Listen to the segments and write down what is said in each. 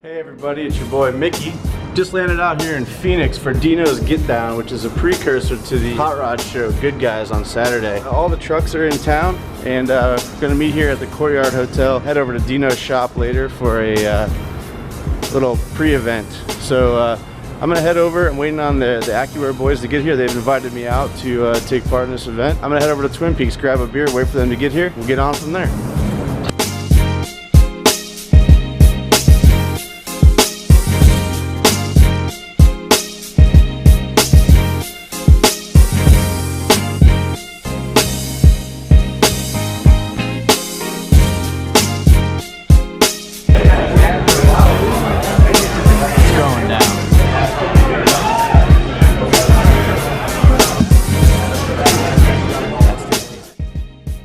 Hey everybody, it's your boy Mickey. Just landed out here in Phoenix for Dino's GitDown, which is a precursor to the hot rod show Good Guys on Saturday. All the trucks are in town and gonna meet here at the Courtyard Hotel. Head over to Dino's shop later for a little pre-event. So I'm gonna head over. I'm waiting on the AccuAir boys to get here. They've invited me out to take part in this event. I'm gonna head over to Twin Peaks, grab a beer, wait for them to get here. We'll get on from there.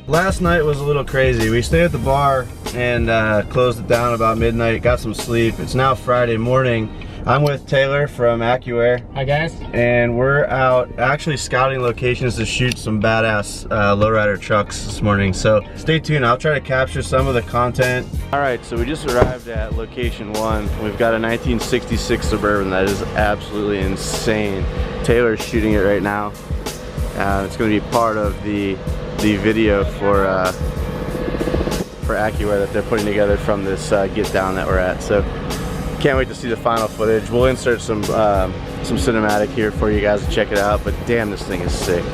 Last night was a little crazy. We stayed at the bar and closed it down about midnight, got some sleep. It's now Friday morning. I'm with Taylor from AccuAir. Hi guys. And we're out actually scouting locations to shoot some badass lowrider trucks this morning. So stay tuned, I'll try to capture some of the content. All right, so we just arrived at location 1. We've got a 1966 Suburban that is absolutely insane. Taylor's shooting it right now. It's gonna be part of the video for AccuAir that they're putting together from this GitDown that we're at. So can't wait to see the final footage. We'll insert some cinematic here for you guys to check it out, but damn, this thing is sick.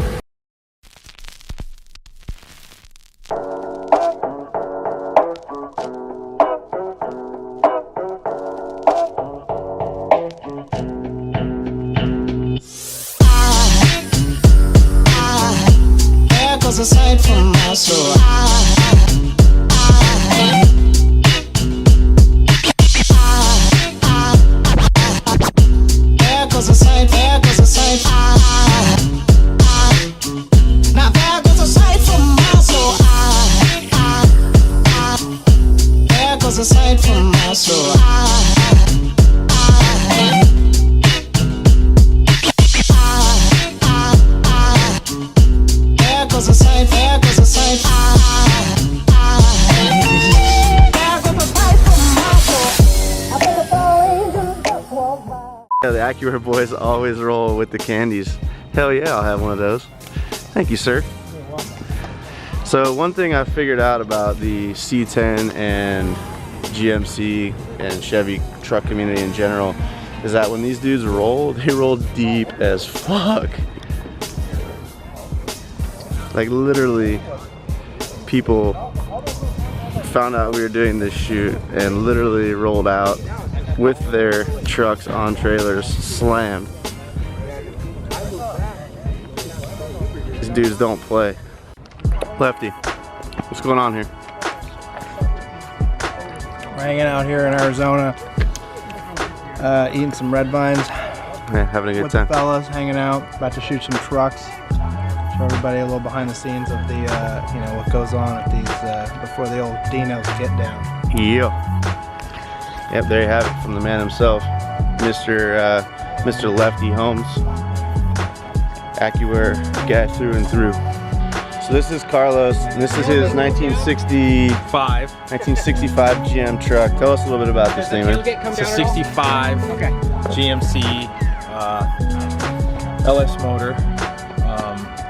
Aside from my soul, there goes a sight, there goes a sight. Now there goes a sight from my soul. There goes a sight from my soul. Yeah, the AccuAir boys always roll with the candies. Hell yeah, I'll have one of those. Thank you, sir. You're welcome. So one thing I figured out about the C10 and GMC and Chevy truck community in general is that when these dudes roll, they roll deep as fuck. Like literally, people found out we were doing this shoot and literally rolled out with their trucks on trailers, slammed. These dudes don't play. Lefty, what's going on here? We're hanging out here in Arizona, eating some red vines. Yeah, having a good with time. The fellas, hanging out, about to shoot some trucks. Show everybody a little behind the scenes of the, you know, what goes on at these, before the old Dino's GitDown. Yeah. Yep, there you have it from the man himself, Mr. Lefty Holmes, AccuAir guy through and through. So this is Carlos, and this is his 1965 GM truck. Tell us a little bit about this thing, man. It's a 65 GMC LS motor.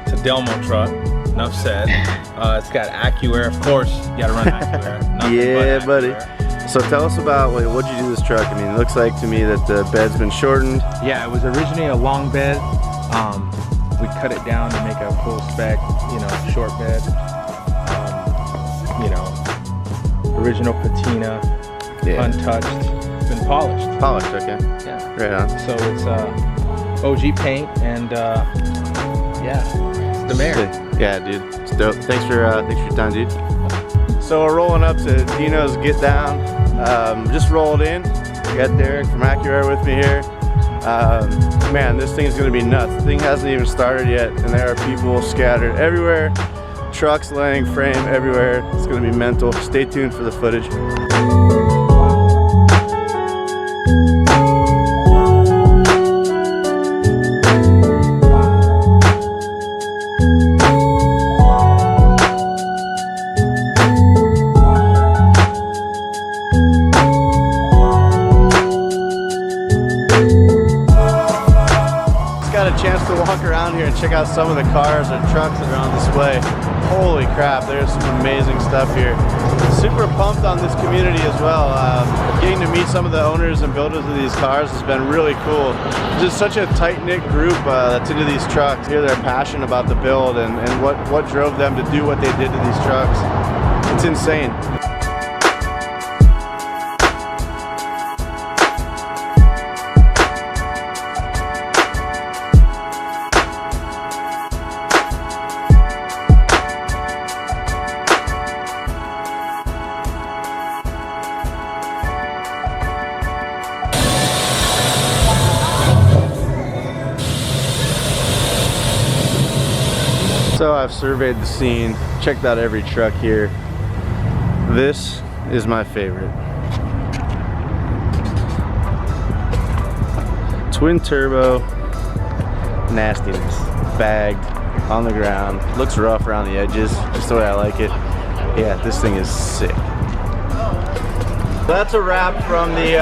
It's a Delmo truck, enough said. It's got AccuAir, of course, you gotta run AccuAir. Yeah, buddy. So tell us about, what'd you do this truck? I mean, it looks like to me that the bed's been shortened. Yeah, it was originally a long bed. We cut it down to make a full spec, you know, short bed. You know, original patina, Yeah. untouched, been polished. Polished, okay. Yeah. Right on. So it's OG paint and yeah, it's the mare. Sick. Yeah, dude, it's dope. Thanks for your time, dude. So we're rolling up to Dino's GitDown. Just rolled in. Got Derek from AccuAir with me here. Man, this thing is gonna be nuts. The thing hasn't even started yet, and there are people scattered everywhere. Trucks laying frame everywhere. It's gonna be mental. Stay tuned for the footage. a chance to walk around here and check out some of the cars and trucks that are on display. Holy crap, there's some amazing stuff here. Super pumped on this community as well. Getting to meet some of the owners and builders of these cars has been really cool. Just such a tight-knit group that's into these trucks. Hear their passion about the build and what drove them to do what they did to these trucks. It's insane. So I've surveyed the scene, checked out every truck here. This is my favorite. Twin turbo, nastiness, bagged, on the ground, looks rough around the edges, just the way I like it. Yeah, this thing is sick. That's a wrap from the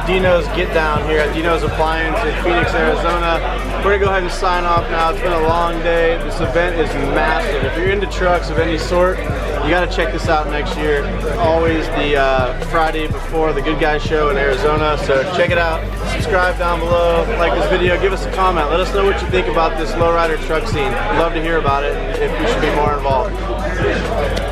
Dino's GitDown here at Dino's Appliance in Phoenix, Arizona. We're gonna go ahead and sign off now. It's been a long day. This event is massive. If you're into trucks of any sort, you gotta check this out next year. Always the Friday before the Good Guys show in Arizona, so check it out. Subscribe down below, like this video, give us a comment. Let us know what you think about this lowrider truck scene. We'd love to hear about it, if we should be more involved.